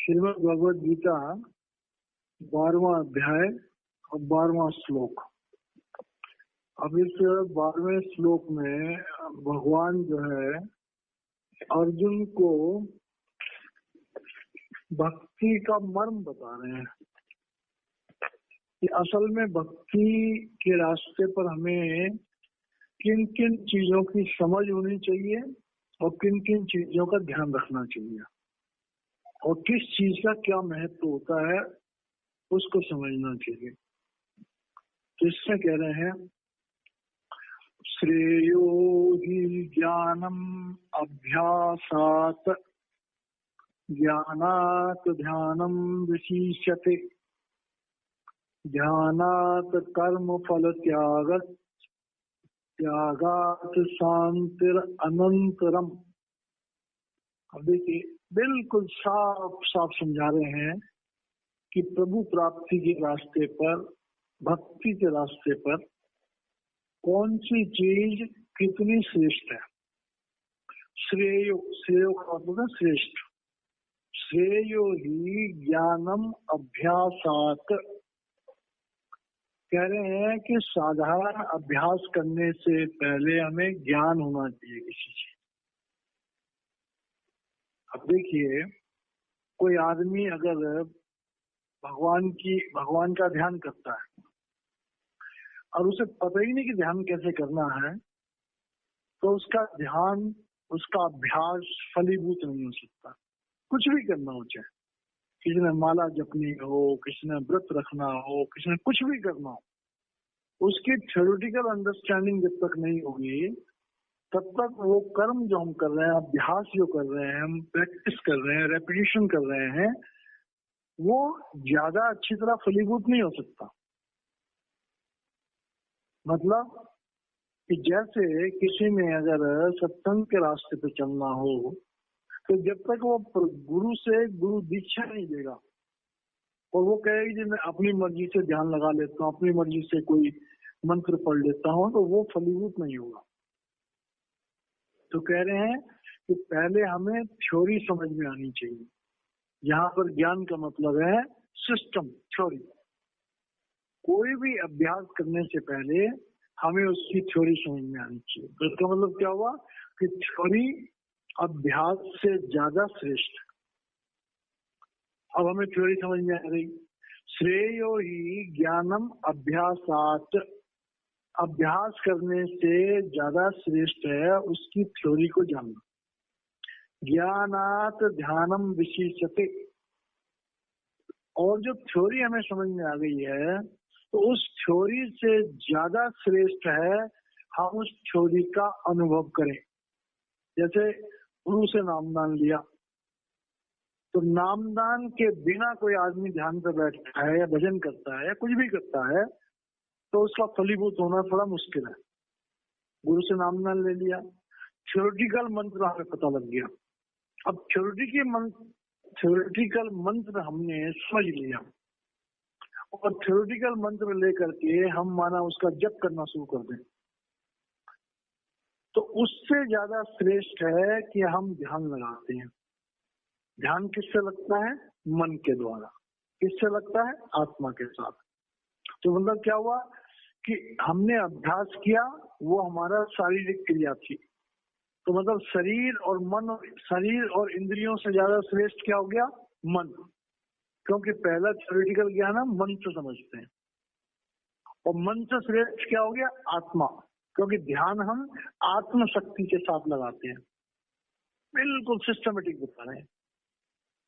श्रीमद् भगवद गीता 12वां अध्याय और 12वां श्लोक। अब इस 12वें श्लोक में भगवान जो है अर्जुन को भक्ति का मर्म बता रहे हैं कि असल में भक्ति के रास्ते पर हमें किन किन चीजों की समझ होनी चाहिए और किन किन चीजों का ध्यान रखना चाहिए और किस चीज का क्या महत्व होता है उसको समझना चाहिए। तो इसमें कह रहे हैं श्रेयो हि ज्ञानम अभ्यासात ज्ञानात ध्यानम विशिष्यते ध्यानात कर्म फल त्यागत त्यागात शांतिर अनंतरम। अब देखिए बिल्कुल साफ साफ समझा रहे हैं कि प्रभु प्राप्ति के रास्ते पर, भक्ति के रास्ते पर कौन सी चीज कितनी श्रेष्ठ है। श्रेयो, श्रेयो का मतलब है श्रेष्ठ। श्रेयो ही ज्ञानम अभ्यासात, कह रहे हैं कि साधारण अभ्यास करने से पहले हमें ज्ञान होना चाहिए किसी चीज। अब देखिए कोई आदमी अगर भगवान का ध्यान करता है और उसे पता ही नहीं कि ध्यान कैसे करना है, तो उसका ध्यान, उसका अभ्यास फलीभूत नहीं हो सकता। कुछ भी करना हो, चाहे किसी ने माला जपनी हो, किसी ने व्रत रखना हो, किसी ने कुछ भी करना हो, उसकी थ्योरेटिकल अंडरस्टैंडिंग जब तक नहीं होगी तब तक वो कर्म जो हम कर रहे हैं, अभ्यास जो कर रहे हैं, हम प्रैक्टिस कर रहे हैं, रेपिटेशन कर रहे हैं, वो ज्यादा अच्छी तरह फलीभूत नहीं हो सकता। मतलब कि जैसे किसी ने अगर सत्संग के रास्ते पे चलना हो तो जब तक वो गुरु दीक्षा नहीं देगा और वो कहेगी कि मैं अपनी मर्जी से ध्यान लगा लेता हूँ, अपनी मर्जी से कोई मंत्र पढ़ लेता हूँ, तो वो फलीभूत नहीं होगा। तो कह रहे हैं कि पहले हमें थ्योरी समझ में आनी चाहिए। यहाँ पर ज्ञान का मतलब है सिस्टम, थ्योरी। कोई भी अभ्यास करने से पहले हमें उसकी थ्योरी समझ में आनी चाहिए। तो इसका मतलब क्या हुआ कि थ्योरी अभ्यास से ज्यादा श्रेष्ठ। अब हमें थ्योरी समझ में आ गई। श्रेयो ही ज्ञानम अभ्यासात, अभ्यास करने से ज्यादा श्रेष्ठ है उसकी थ्योरी को जानना। ज्ञानात ध्यानम विशिष्यते, और जो थ्योरी हमें समझ में आ गई है तो उस थ्योरी से ज्यादा श्रेष्ठ है हम उस थ्योरी का अनुभव करें। जैसे गुरु से नामदान लिया, तो नामदान के बिना कोई आदमी ध्यान पर बैठता है या भजन करता है या कुछ भी करता है तो उसका फलीभूत होना थोड़ा मुश्किल है। गुरु से नामदान ले लिया, थ्योरेटिकल मंत्र हमें पता लग गया। अब थ्योरेटिकल मंत्र हमने समझ लिया और थ्योरेटिकल मंत्र लेकर के हम माना उसका जप करना शुरू कर दें, तो उससे ज्यादा श्रेष्ठ है कि हम ध्यान लगाते हैं। ध्यान किससे लगता है? मन के द्वारा। किससे लगता है? आत्मा के साथ। तो मतलब क्या हुआ कि हमने अभ्यास किया, वो हमारा शारीरिक क्रिया थी। तो मतलब शरीर और इंद्रियों से ज्यादा श्रेष्ठ क्या हो गया? मन। क्योंकि पहला थ्योरेटिकल ज्ञान हम मन से समझते हैं और मन से श्रेष्ठ क्या हो गया? आत्मा। क्योंकि ध्यान हम आत्म शक्ति के साथ लगाते हैं। बिल्कुल सिस्टमेटिक बता रहे हैं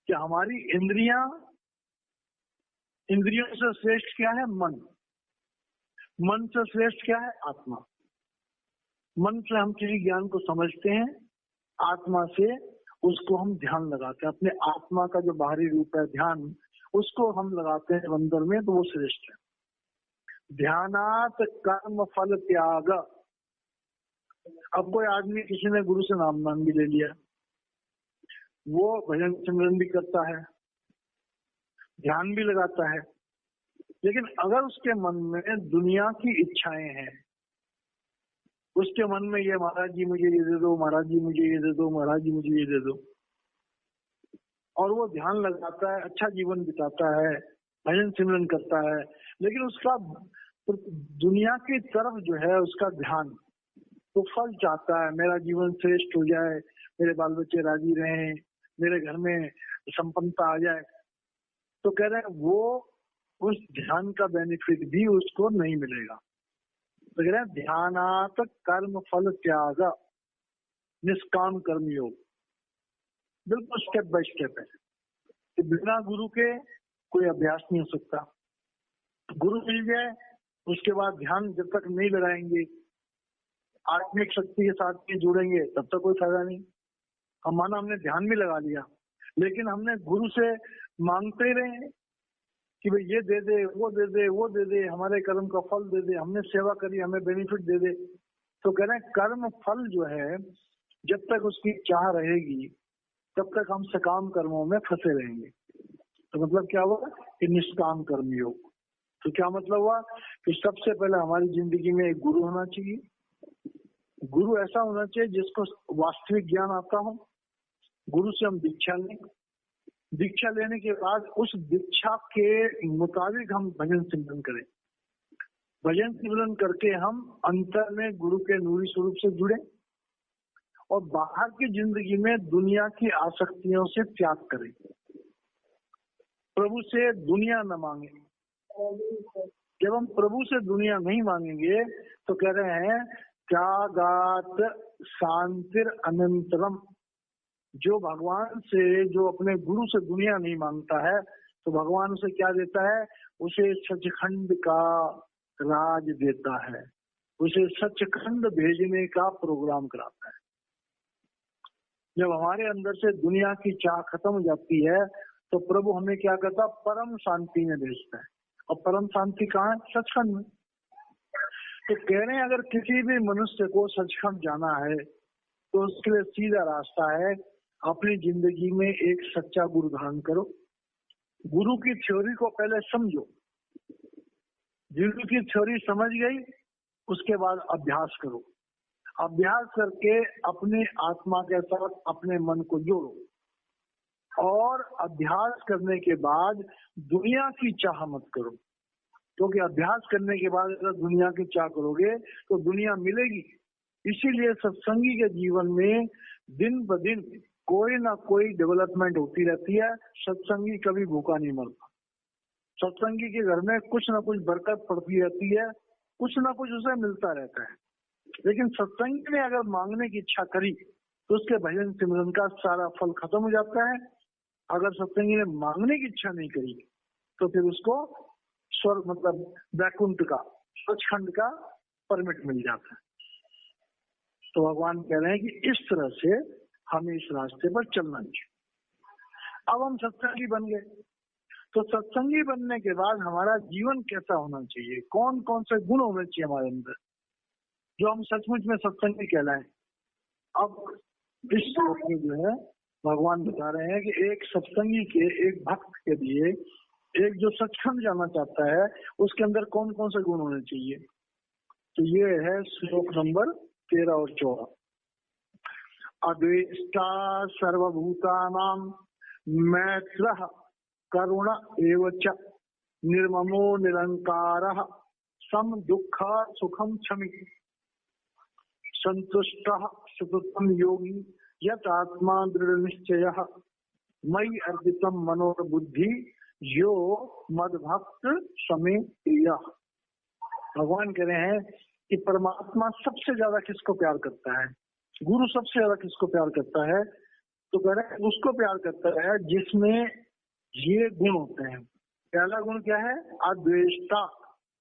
कि हमारी इंद्रियों से श्रेष्ठ क्या है? मन। मन से श्रेष्ठ क्या है? आत्मा। मन से हम किसी ज्ञान को समझते हैं, आत्मा से उसको हम ध्यान लगाते हैं। अपने आत्मा का जो बाहरी रूप है ध्यान, उसको हम लगाते हैं अंदर में, तो वो श्रेष्ठ है। ध्यानात कर्म फल त्याग। अब कोई आदमी, किसी ने गुरु से नामदान भी ले लिया, वो भजन सिमरन भी करता है, ध्यान भी लगाता है, लेकिन अगर उसके मन में दुनिया की इच्छाएं हैं, उसके मन में ये महाराज जी मुझे ये दे दो, महाराज जी मुझे ये दे दो, महाराज जी मुझे ये दे दो, और वो ध्यान लगाता है, अच्छा जीवन बिताता है, भजन सिमरन करता है, लेकिन उसका दुनिया की तरफ जो है उसका ध्यान, तो फल चाहता है, मेरा जीवन श्रेष्ठ हो जाए, मेरे बाल बच्चे राजी रहें, मेरे घर में संपन्नता आ जाए, तो कह रहे हैं वो उस ध्यान का बेनिफिट भी उसको नहीं मिलेगा। तो कह रहे हैं ध्यानात कर्म फल त्याग निष्काम कर्म योग, बिल्कुल स्टेप बाय स्टेप है कि बिना गुरु के कोई अभ्यास नहीं हो सकता। गुरु मिल जाए उसके बाद ध्यान जब तक नहीं लगाएंगे, आत्मिक शक्ति के साथ नहीं जुड़ेंगे, तब तक कोई फायदा नहीं। हम माना हमने ध्यान भी लगा लिया, लेकिन हमने गुरु से मांगते ही रहे कि भाई ये दे दे, वो दे दे, वो दे दे, हमारे कर्म का फल दे दे, हमने सेवा करी हमें बेनिफिट दे दे। तो कह रहे हैं कर्म फल जो है जब तक उसकी चाह रहेगी तब तक हम सकाम कर्मों में फंसे रहेंगे। तो मतलब क्या हुआ कि निष्काम कर्म योग। तो क्या मतलब हुआ कि सबसे पहले हमारी जिंदगी में एक गुरु होना चाहिए। गुरु ऐसा होना चाहिए जिसको वास्तविक ज्ञान आता हो। गुरु से हम दीक्षा लें, दीक्षा लेने के बाद उस दीक्षा के मुताबिक हम भजन सिमरन करें। भजन सिमरन करके हम अंतर में गुरु के नूरी स्वरूप से जुड़े और बाहर की जिंदगी में दुनिया की आसक्तियों से त्याग करें। प्रभु से दुनिया न मांगे। जब हम प्रभु से दुनिया नहीं मांगेंगे तो कह रहे हैं त्यागात शांतिर अनंतरम। जो भगवान से, जो अपने गुरु से दुनिया नहीं मांगता है तो भगवान उसे क्या देता है, उसे सचखंड का राज देता है, उसे सचखंड भेजने का प्रोग्राम कराता है। जब हमारे अंदर से दुनिया की चाह खत्म हो जाती है तो प्रभु हमें क्या करता, परम शांति में भेजता है। और परम शांति कहाँ है, सचखंड में। तो कह रहे हैं अगर किसी भी मनुष्य को सचखंड जाना है तो उसके लिए सीधा रास्ता है, अपनी जिंदगी में एक सच्चा गुरु धारण करो। गुरु की थ्योरी को पहले समझो, गुरु की थ्योरी समझ गई उसके बाद अभ्यास करो। अभ्यास करके अपनी आत्मा के साथ अपने मन को जोड़ो और अभ्यास करने के बाद दुनिया की चाह मत करो, क्योंकि अभ्यास करने के बाद अगर दुनिया की चाह करोगे तो दुनिया मिलेगी। इसीलिए सत्संगी के जीवन में दिन ब दिन कोई ना कोई डेवलपमेंट होती रहती है। सत्संगी कभी भूखा नहीं मरता। सत्संगी के घर में कुछ ना कुछ बरकत पड़ती रहती है, कुछ ना कुछ उसे मिलता रहता है। लेकिन सत्संगी ने अगर मांगने की इच्छा करी तो उसके भजन सिमरन का सारा फल खत्म हो जाता है। अगर सत्संगी ने मांगने की इच्छा नहीं करी तो फिर उसको स्वर्ग मतलब वैकुंठ का, सचखंड का परमिट मिल जाता है। तो भगवान कह रहे हैं कि इस तरह से हमें इस रास्ते पर चलना चाहिए। अब हम सत्संगी बन गए, तो सत्संगी बनने के बाद हमारा जीवन कैसा होना चाहिए, कौन कौन से गुण होने चाहिए हमारे अंदर जो हम सचमुच में सत्संगी कहलाएं। अब इस श्लोक में जो है भगवान बता रहे हैं कि एक सत्संगी के, एक भक्त के लिए, एक जो सचखंड जाना चाहता है उसके अंदर कौन कौन से गुण होने चाहिए। तो ये है श्लोक नंबर 13 और 14। अद्वेष्टा सर्वभूतानां मैत्रः करुण एवच निर्ममो निरंकारः सम दुःख सुखम क्षमी संतुष्टः सुकृतम योगी यत आत्मा दृढ़ निश्चयः मयि अर्पितम मनोबुद्धि यो मद्भक्त समे प्रियः। भगवान कह रहे हैं कि परमात्मा सबसे ज्यादा किसको प्यार करता है, गुरु सबसे ज्यादा किसको प्यार करता है, तो कह रहे हैं उसको प्यार करता है जिसमें ये गुण होते हैं। पहला गुण क्या है, अद्वेष्टा।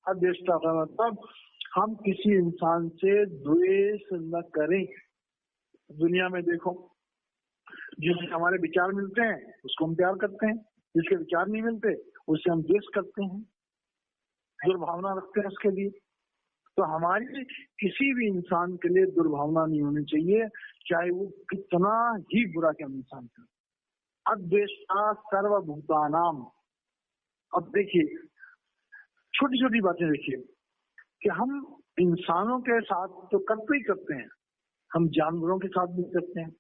अद्वेष्टा का मतलब हम किसी इंसान से द्वेष न करें। दुनिया में देखो, जिससे हमारे विचार मिलते हैं उसको हम प्यार करते हैं, जिसके विचार नहीं मिलते उससे हम द्वेष करते हैं, दुर्भावना रखते हैं उसके लिए। तो हमारी किसी भी इंसान के लिए दुर्भावना नहीं होनी चाहिए, चाहे वो कितना ही बुरा क्या इंसान करे। अद्वेष्टा सर्वभूतानाम। अब देखिए छोटी छोटी बातें देखिए कि हम इंसानों के साथ तो करते ही करते हैं, हम जानवरों के साथ भी करते हैं।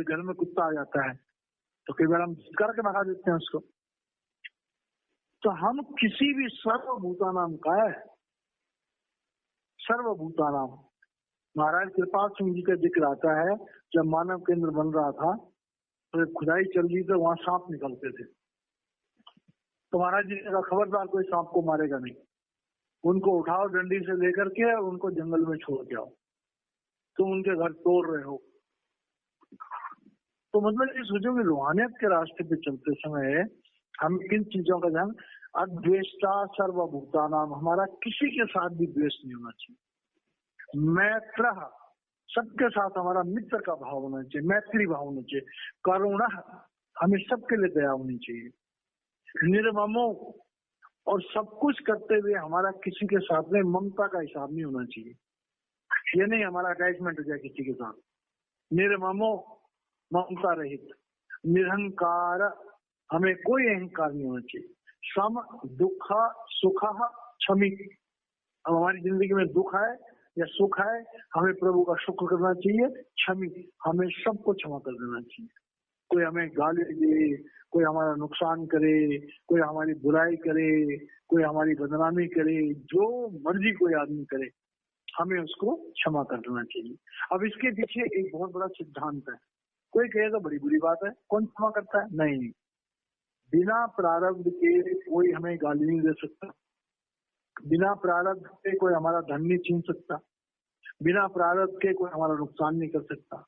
घर में कुत्ता आ जाता है तो कई बार हम करके भगा देते हैं उसको। तो हम किसी भी सर्वभूतानाम का है, सर्वभूतानाम। महाराज कृपाल सिंह जी का जिक्र आता है, जब मानव केंद्र बन रहा था तो खुदाई चल रही तो वहां सांप निकलते थे। तो महाराज जी ने कहा खबरदार कोई सांप को मारेगा नहीं, उनको उठाओ डंडी से लेकर के उनको जंगल में छोड़ के आओ, तुम उनके घर तोड़ रहे हो। तो मतलब ये सोचो कि रूहानियत के रास्ते पे चलते समय हम किन चीजों का ध्यान, अद्वेष्टा सर्वभूतानाम, हमारा किसी के साथ भी द्वेष नहीं होना चाहिए। मैत्र, सबके साथ हमारा मित्र का भाव होना चाहिए, मैत्री भाव होना चाहिए। करुणा, हमें सबके लिए दया होनी चाहिए। निर्ममो, और सब कुछ करते हुए हमारा किसी के साथ में ममता का हिसाब नहीं होना चाहिए, ये नहीं हमारा अटैचमेंट हो जाए किसी के साथ। निर्ममो, ममता रहित। निरहंकार, हमें कोई अहंकार नहीं होना चाहिए। सम दुख सुख क्षमी, अब हमारी जिंदगी में दुख है या सुख है, हमें प्रभु का शुक्र करना चाहिए। क्षमी, हमें सबको क्षमा कर देना चाहिए। कोई हमें गाली दे, कोई हमारा नुकसान करे, कोई हमारी बुराई करे, कोई हमारी बदनामी करे, जो मर्जी कोई आदमी करे, हमें उसको क्षमा कर देना चाहिए। अब इसके पीछे एक बहुत बड़ा सिद्धांत है। कोई कहेगा बड़ी बुरी बात है, कौन क्षमा करता है? नहीं, बिना प्रारब्ध के कोई हमें गाली नहीं दे सकता, बिना प्रारब्ध के कोई हमारा धन नहीं छीन सकता, बिना प्रारब्ध के कोई हमारा नुकसान नहीं कर सकता।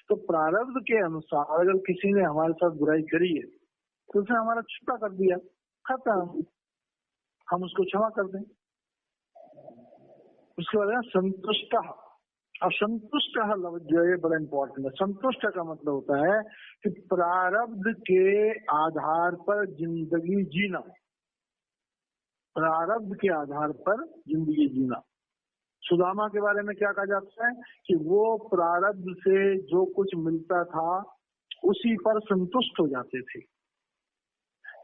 तो प्रारब्ध के अनुसार अगर किसी ने हमारे साथ बुराई करी है तो उसने हमारा छुटा कर दिया, खत्म, हम उसको क्षमा कर दें। उसके बाद संतुष्ट, अब संतुष्ट लफ्ज जो है बड़ा इंपॉर्टेंट है। संतुष्ट का मतलब होता है कि प्रारब्ध के आधार पर जिंदगी जीना, प्रारब्ध के आधार पर जिंदगी जीना। सुदामा के बारे में क्या कहा जाता है कि वो प्रारब्ध से जो कुछ मिलता था उसी पर संतुष्ट हो जाते थे।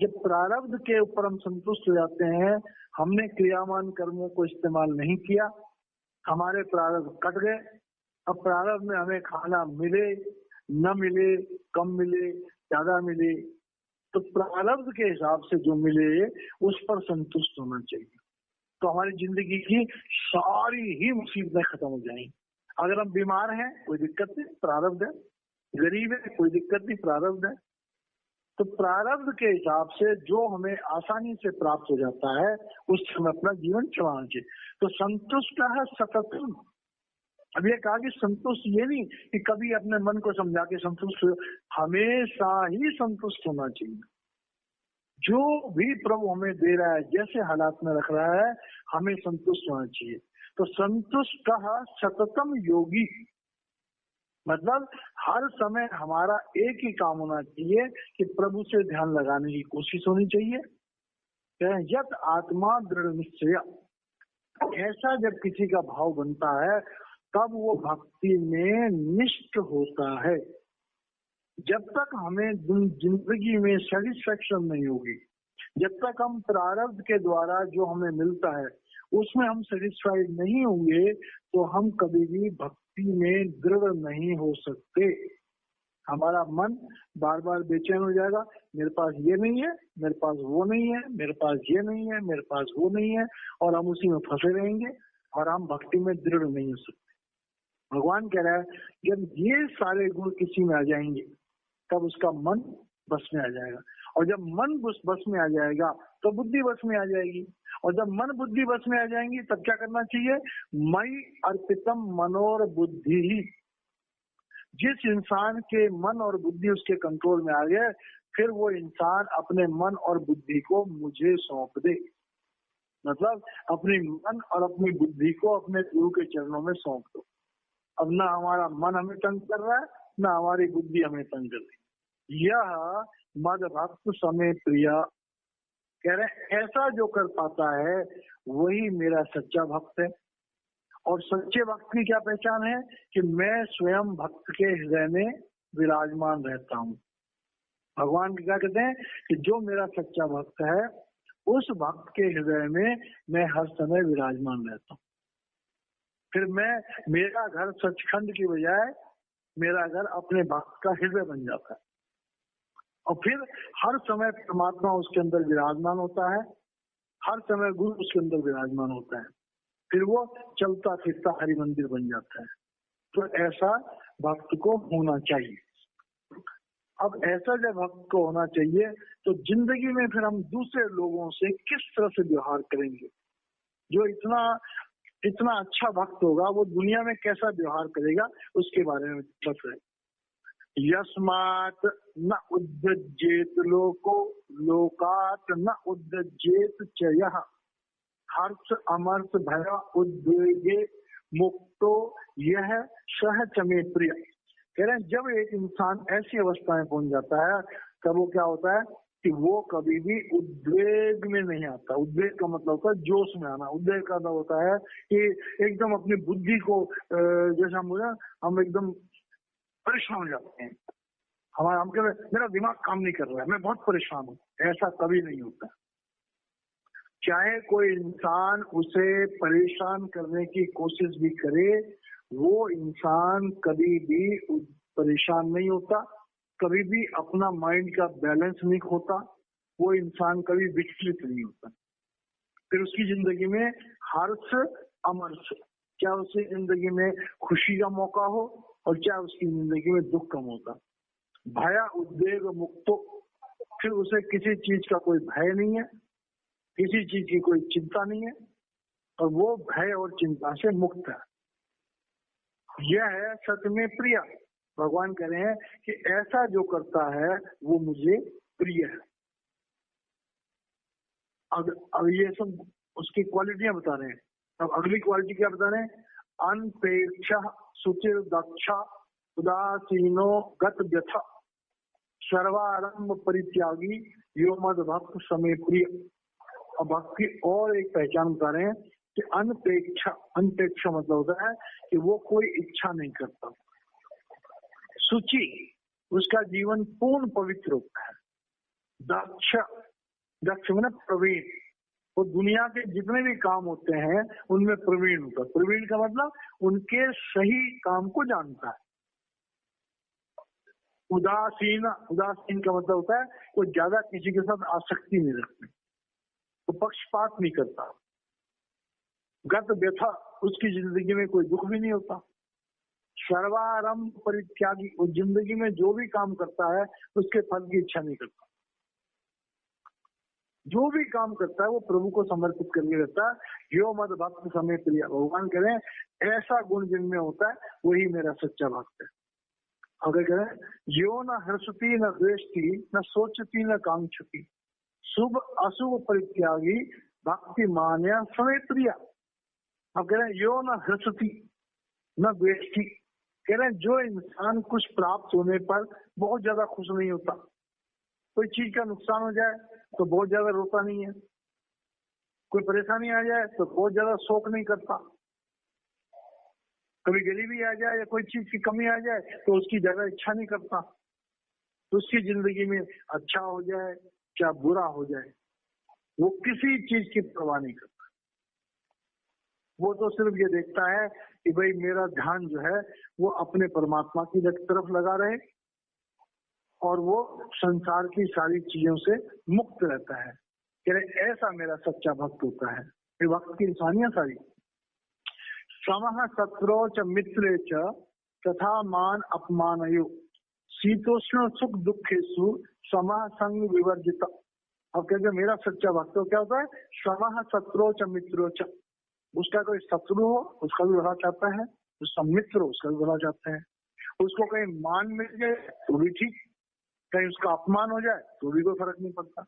जब प्रारब्ध के ऊपर हम संतुष्ट हो जाते हैं, हमने क्रियामान कर्मों को इस्तेमाल नहीं किया, हमारे प्रारब्ध कट गए। अब प्रारब्ध में हमें खाना मिले न मिले, कम मिले ज्यादा मिले, तो प्रारब्ध के हिसाब से जो मिले उस पर संतुष्ट होना चाहिए। तो हमारी जिंदगी की सारी ही मुसीबतें खत्म हो जाएंगी। अगर हम बीमार हैं कोई दिक्कत नहीं, प्रारब्ध है। गरीब है कोई दिक्कत नहीं, प्रारब्ध है। तो प्रारब्ध के हिसाब से जो हमें आसानी से प्राप्त हो जाता है उससे हमें अपना जीवन चलाना चाहिए। तो संतुष्ट है सततम। अब ये कहा कि संतुष्ट ये नहीं कि कभी अपने मन को समझा के संतुष्ट हो, हमेशा ही संतुष्ट होना चाहिए। जो भी प्रभु हमें दे रहा है, जैसे हालात में रख रहा है, हमें संतुष्ट होना चाहिए। तो संतुष्ट सततम योगी, मतलब हर समय हमारा एक ही काम होना चाहिए कि प्रभु से ध्यान लगाने की कोशिश होनी चाहिए। यत आत्मा दृढ़ निश्चय, ऐसा जब किसी का भाव बनता है तब वो भक्ति में निष्ठ होता है। जब तक हमें जिंदगी में सेटिस्फेक्शन नहीं होगी, जब तक हम प्रारब्ध के द्वारा जो हमें मिलता है उसमें हम सेटिस्फाइड नहीं होंगे, तो हम कभी भी भक्ति में दृढ़ नहीं हो सकते। हमारा मन बार बार बेचैन हो जाएगा, मेरे पास ये नहीं है, मेरे पास वो नहीं है, मेरे पास ये नहीं है, मेरे पास वो नहीं है, और हम उसी में फंसे रहेंगे और हम भक्ति में दृढ़ नहीं हो सकते। भगवान कह रहा है जब ये सारे गुण किसी में आ जाएंगे तब उसका मन बस में आ जाएगा, और जब मन बस में आ जाएगा तो बुद्धि बस में आ जाएगी, और जब मन बुद्धि बस में आ जाएंगी तब क्या करना चाहिए? मई अर्पितम मनोर बुद्धि ही। जिस इंसान के मन और बुद्धि उसके कंट्रोल में आ गए, फिर वो इंसान अपने मन और बुद्धि को मुझे सौंप दे, मतलब अपने मन और अपनी बुद्धि को अपने गुरु के चरणों में सौंप दो। अब ना हमारा मन हमें तंग कर रहा है, ना हमारी बुद्धि हमें तंग कर रही। यह मद भक्त समय प्रिया, कह रहे ऐसा जो कर पाता है वही मेरा सच्चा भक्त है। और सच्चे भक्त की क्या पहचान है? कि मैं स्वयं भक्त के हृदय में विराजमान रहता हूँ। भगवान क्या कहते हैं कि जो मेरा सच्चा भक्त है उस भक्त के हृदय में मैं हर समय विराजमान रहता हूँ। फिर मेरा घर सचखंड की बजाय मेरा घर अपने भक्त का हृदय बन जाता है। और फिर हर समय परमात्मा उसके अंदर विराजमान होता है, हर समय गुरु उसके अंदर विराजमान होता है, फिर वो चलता फिरता हरि मंदिर बन जाता है। तो ऐसा भक्त को होना चाहिए। अब ऐसा जब भक्त को होना चाहिए तो जिंदगी में फिर हम दूसरे लोगों से किस तरह से व्यवहार करेंगे। जो इतना इतना अच्छा भक्त होगा वो दुनिया में कैसा व्यवहार करेगा उसके बारे में बस है। यस्मात् न उद्यजेत लोको लोकात् न उद्यजेत च यः हर्ष अमर्ष भय उद्वेगे मुक्तो यह सह चमे प्रिय। कह रहे हैं जब एक इंसान ऐसी अवस्था में पहुंच जाता है तब वो क्या होता है कि वो कभी भी उद्वेग में नहीं आता। उद्वेग का मतलब होता है जोश में आना। उद्वेग का मतलब होता है कि एकदम अपनी बुद्धि को जैसा हम एकदम परेशान हो जाते हैं। हम कह रहे मेरा दिमाग काम नहीं कर रहा है, मैं बहुत परेशान हूँ। ऐसा कभी नहीं होता। चाहे कोई इंसान उसे परेशान करने की कोशिश भी करे, वो इंसान कभी भी परेशान नहीं होता, कभी भी अपना माइंड का बैलेंस नहीं खोता, वो इंसान कभी विचलित नहीं होता। फिर उसकी जिंदगी में हर्ष अमर्ष, क्या उसकी जिंदगी में खुशी का मौका हो और क्या उसकी जिंदगी में दुख का मौका। भय उद्वेग मुक्तो, फिर उसे किसी चीज का कोई भय नहीं है, किसी चीज की कोई चिंता नहीं है और वो भय और चिंता से मुक्त है। यह है सत्य में प्रिय। भगवान कह रहे हैं कि ऐसा जो करता है वो मुझे प्रिय है। अब ये सब उसकी क्वालिटियां बता रहे हैं। अब अगली क्वालिटी क्या बता रहे हैं? अनपेक्ष सुचिर दक्ष उदासीनो गत व्यथ सर्वारंभ परित्यागी यो मद भक्त समय प्रिय। और भक्त की और एक पहचान बता रहे हैं कि अनपेक्ष, अनपेक्ष मतलब होता है कि वो कोई इच्छा नहीं करता। सुचि, उसका जीवन पूर्ण पवित्र होता है। दक्ष, दक्ष मतलब प्रवीण, वो दुनिया के जितने भी काम होते हैं उनमें प्रवीण होता है। प्रवीण का मतलब उनके सही काम को जानता है। उदासीन, उदासीन का मतलब होता है वो ज्यादा किसी के साथ आसक्ति नहीं रखते, वो पक्षपात नहीं करता। गत व्यथा, उसकी जिंदगी में कोई दुख भी नहीं होता। सर्वारंभ परित्यागी, वो जिंदगी में जो भी काम करता है उसके फल की इच्छा नहीं करता। जो भी काम करता है वो प्रभु को समर्पित करके रहता है। यो मद भक्त समय प्रिय। भगवान कह रहे हैं ऐसा गुण जिनमें होता है वही मेरा सच्चा भक्त है। अगर कह रहे हैं यो न हर्षति न द्वेष्टि न सोचती न कांक्षति शुभ अशुभ परित्यागी भक्ति मान्या समय प्रिय। अब कह रहे हैं यो न हर्षति न द्वेष्टि, कह रहे हैं जो इंसान कुछ प्राप्त होने पर बहुत ज्यादा खुश नहीं होता, कोई चीज का नुकसान हो जाए तो बहुत ज्यादा रोता नहीं है, कोई परेशानी आ जाए तो बहुत ज्यादा शोक नहीं करता, कभी गरीबी आ जाए या कोई चीज की कमी आ जाए तो उसकी ज्यादा इच्छा नहीं करता। तो उसकी जिंदगी में अच्छा हो जाए क्या बुरा हो जाए वो किसी चीज की परवाह नहीं करता। वो तो सिर्फ ये देखता है कि भाई मेरा ध्यान जो है वो अपने परमात्मा की तरफ लगा रहे और वो संसार की सारी चीजों से मुक्त रहता है। कह रहे ऐसा मेरा सच्चा भक्त होता है। ये भक्त की निशानियां सारी। समः शत्रौ च मित्रे च तथा मान अपमानयो शीतोष्ण सुख दुखेषु समः संग विवर्जित। अब कहते मेरा सच्चा भक्त तो क्या होता है? समः शत्रौ च मित्रो च, उसका कोई शत्रु हो उसका भी भला चाहता है, उसका मित्र हो उसका भी भला चाहता है। उसको कहीं मान मिल जाए तो भी ठीक, कहीं उसका अपमान हो जाए तो भी कोई फर्क नहीं पड़ता।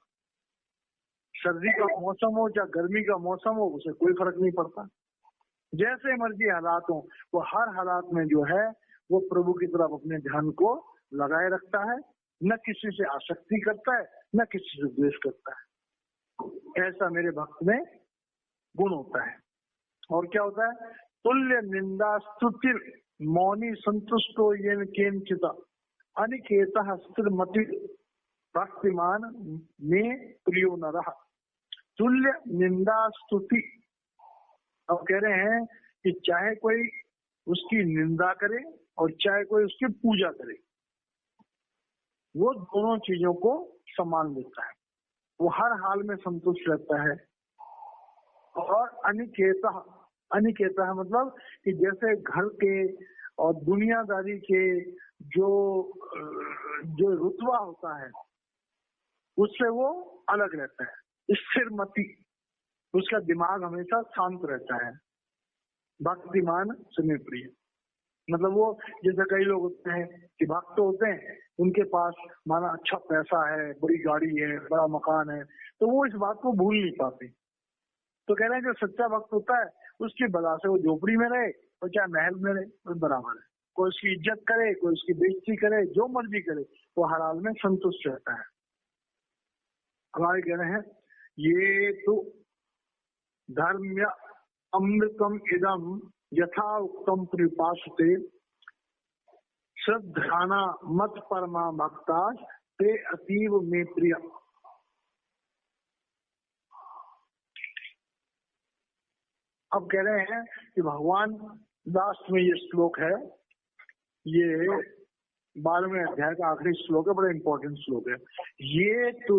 सर्दी का मौसम हो या गर्मी का मौसम हो उसे कोई फर्क नहीं पड़ता। जैसे मर्जी हालात हो वो हर हालात में जो है वो प्रभु की तरफ अपने ध्यान को लगाए रखता है, न किसी से आसक्ति करता है न किसी से द्वेष करता है। ऐसा मेरे भक्त में गुण होता है। और क्या होता है? तुल्य निंदा स्तुति मौनी संतुष्टो येन केनचित अनिकेतः स्थिरमति भक्तिमान में प्रियो न रहा। तुल्य निंदा स्तुति। अब कह रहे हैं कि चाहे कोई उसकी निंदा करे और चाहे कोई उसकी पूजा करे, वो दोनों चीजों को सम्मान देता है, वो हर हाल में संतुष्ट रहता है। और अनिकेता, अनिकेता है मतलब कि जैसे घर के और दुनियादारी के जो जो रुतबा होता है उससे वो अलग रहता है। स्थिरमति, उसका दिमाग हमेशा शांत रहता है। भक्तिमान समय प्रिय, मतलब वो जैसे कई लोग होते हैं कि भक्त होते हैं, उनके पास माना अच्छा पैसा है, बड़ी गाड़ी है, बड़ा मकान है, तो वो इस बात को भूल नहीं पाते। तो कह रहे हैं जो सच्चा भक्त होता है उसकी बला से वो झोपड़ी में रहे और चाहे महल में रहे, वो बराबर है। कोई उसकी इज्जत करे, कोई उसकी बेइज्जती करे, जो मर्जी करे, वो हर हाल में संतुष्ट रहता है। हमारे कह रहे हैं ये तो धर्म अमृतम इदम यथा उत्तम परिपाशते श्रद्धाना मत परमा भक्ता ते अतीव में प्रिय। अब कह रहे हैं कि भगवान लास्ट में ये श्लोक है, ये 12वें अध्याय का आखिरी श्लोक है, बड़ा इंपॉर्टेंट श्लोक है। ये तो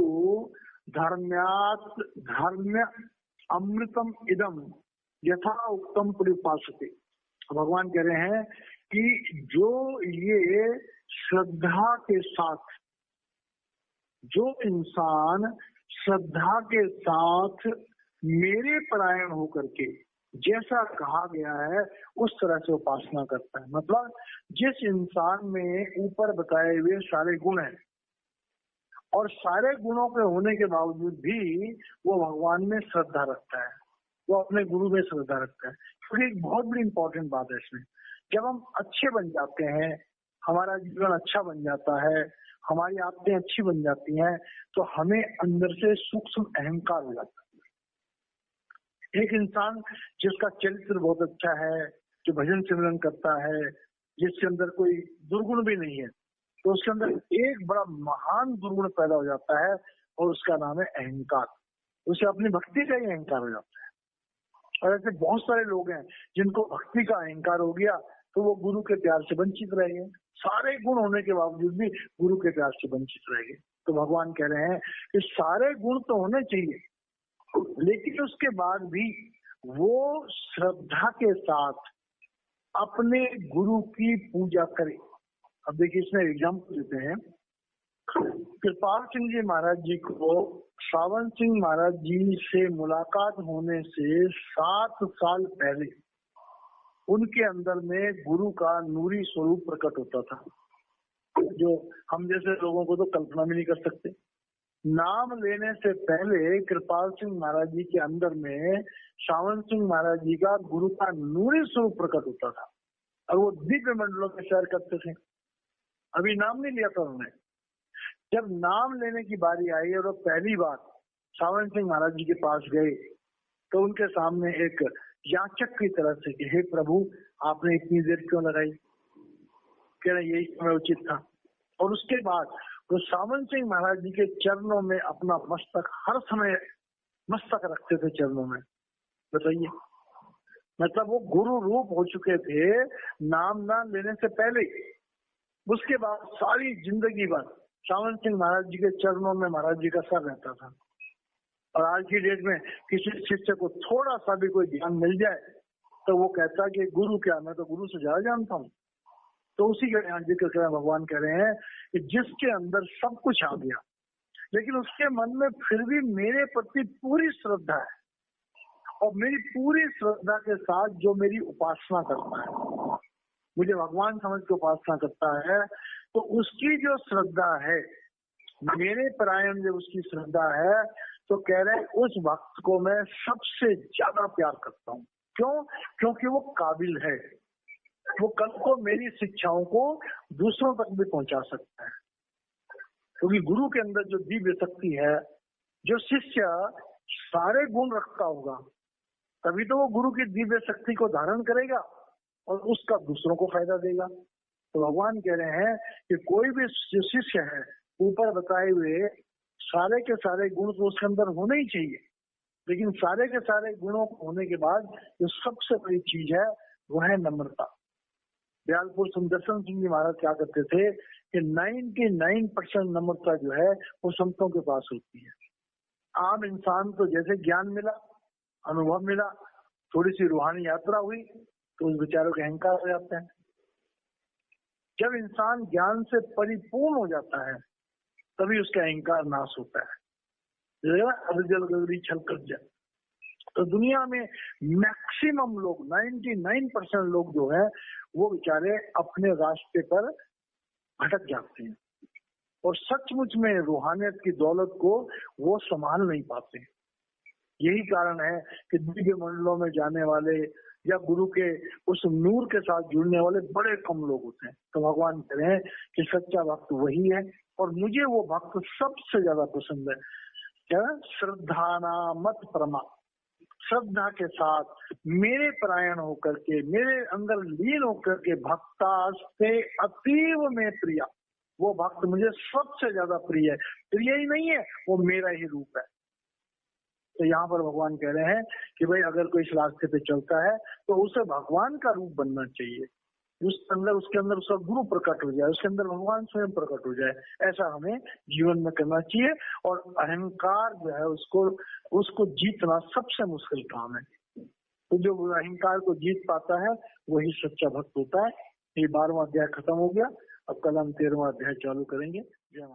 धर्म्यात् धर्म्य अमृतम इदम यथा उत्तम परिपाशते। भगवान कह रहे हैं कि जो ये श्रद्धा के साथ, जो इंसान श्रद्धा के साथ मेरे परायण होकर के जैसा कहा गया है उस तरह से उपासना करता है, मतलब जिस इंसान में ऊपर बताए हुए सारे गुण हैं और सारे गुणों के होने के बावजूद भी वो भगवान में श्रद्धा रखता है, वो अपने गुरु में श्रद्धा रखता है। क्योंकि एक बहुत बड़ी इंपॉर्टेंट बात है इसमें, जब हम अच्छे बन जाते हैं, हमारा जीवन अच्छा बन जाता है, हमारी आदतें अच्छी बन जाती हैं, तो हमें अंदर से सूक्ष्म अहंकार हो जाता है। एक इंसान जिसका चरित्र बहुत अच्छा है, जो भजन सिमरन करता है, जिसके अंदर कोई दुर्गुण भी नहीं है, तो उसके अंदर एक बड़ा महान दुर्गुण पैदा हो जाता है और उसका नाम है अहंकार। उसे अपनी भक्ति का ही अहंकार हो जाता है। और ऐसे बहुत सारे लोग हैं जिनको भक्ति का अहंकार हो गया तो वो गुरु के प्यार से वंचित रह गए, सारे गुण होने के बावजूद भी गुरु के प्यार से वंचित रह गए। तो भगवान कह रहे हैं कि सारे गुण तो होने चाहिए, लेकिन उसके बाद भी वो श्रद्धा के साथ अपने गुरु की पूजा करे। अब देखिए इसमें एग्जाम्पल देते हैं। कृपाल सिंह जी महाराज जी को सावन सिंह महाराज जी से मुलाकात होने से 7 साल पहले उनके अंदर में गुरु का नूरी स्वरूप प्रकट होता था, जो हम जैसे लोगों को तो कल्पना भी नहीं कर सकते। नाम लेने से पहले कृपाल सिंह महाराज जी के अंदर में सावन सिंह महाराज जी का गुरु का नूरी स्वरूप प्रकट होता था और वो दिव्य मंडलों में सैर करते थे। अभी नाम नहीं लिया था उन्होंने। जब नाम लेने की बारी आई और वो पहली बार सावन सिंह महाराज जी के पास गए तो उनके सामने एक याचक की तरह से कि हे प्रभु आपने इतनी देर क्यों लगाई, कह रहे यही समय उचित था। और उसके बाद वो सावन सिंह महाराज जी के चरणों में अपना मस्तक हर समय मस्तक रखते थे चरणों में। बताइए, मतलब वो गुरु रूप हो चुके थे नाम ना लेने से पहले। उसके बाद सारी जिंदगी भर सावन सिंह महाराज जी के चरणों में महाराज जी का सर रहता था। और आज की डेट में किसी शिष्य को थोड़ा सा भी कोई ध्यान मिल जाए तो वो कहता कि गुरु क्या, मैं तो गुरु से ज्यादा जानता हूँ। तो उसी का यहाँ जिक्र कर भगवान कह रहे हैं कि जिसके अंदर सब कुछ आ गया लेकिन उसके मन में फिर भी मेरे प्रति पूरी श्रद्धा है और मेरी पूरी श्रद्धा के साथ जो मेरी उपासना करता है, मुझे भगवान समझ के उपासना करता है, तो उसकी जो श्रद्धा है, मेरे परायण जब उसकी श्रद्धा है, तो कह रहे हैं उस भक्त को मैं सबसे ज्यादा प्यार करता हूँ। क्यों? क्योंकि वो काबिल है, वो कल को मेरी शिक्षाओं को दूसरों तक भी पहुंचा सकता है। क्योंकि गुरु के अंदर जो दिव्य शक्ति है, जो शिष्य सारे गुण रखता होगा तभी तो वो गुरु की दिव्य शक्ति को धारण करेगा और उसका दूसरों को फायदा देगा। तो भगवान कह रहे हैं कि कोई भी शिष्य है, ऊपर बताए हुए सारे के सारे गुण तो उसके अंदर होने ही चाहिए, लेकिन सारे के सारे गुणों को होने के बाद जो सबसे बड़ी चीज है वो है नम्रता। दयालपुर सुदर्शन सिंह जी महाराज क्या करते थे कि 99% नम्रता जो है वो संतों के पास होती है। आम इंसान तो जैसे ज्ञान मिला, अनुभव मिला, थोड़ी सी रूहानी यात्रा हुई तो उस बेचारों के अहंकार हो जाते हैं। जब इंसान ज्ञान से परिपूर्ण हो जाता है तभी उसका अहंकार नाश होता है। अधजल गगरी छल कर जाए। तो दुनिया में मैक्सिमम लोग 99% लोग जो है वो बेचारे अपने रास्ते पर भटक जाते हैं और सचमुच में रूहानियत की दौलत को वो संभाल नहीं पाते। यही कारण है कि दिव्य मंडलों में जाने वाले या गुरु के उस नूर के साथ जुड़ने वाले बड़े कम लोग होते हैं। तो भगवान कह रहे हैं कि सच्चा भक्त वही है और मुझे वो भक्त सबसे ज्यादा पसंद है। क्या? श्रद्धाना मत प्रमा, श्रद्धा के साथ मेरे परायण होकर के, मेरे अंदर लीन होकर के, भक्तास्ते अतीव में प्रिया, वो भक्त मुझे सबसे ज्यादा प्रिय है। प्रिय ही नहीं है, वो मेरा ही रूप है। तो यहाँ पर भगवान कह रहे हैं कि भाई अगर कोई इस रास्ते पे चलता है तो उसे भगवान का रूप बनना चाहिए, उसके अंदर उसका गुरु प्रकट हो जाए, उसके अंदर भगवान स्वयं प्रकट हो जाए। ऐसा हमें जीवन में करना चाहिए। और अहंकार जो है उसको जीतना सबसे मुश्किल काम है। तो जो अहंकार को जीत पाता है वही सच्चा भक्त होता है। ये 12वां अध्याय खत्म हो गया। अब कल हम 13वां अध्याय चालू करेंगे। जय माता।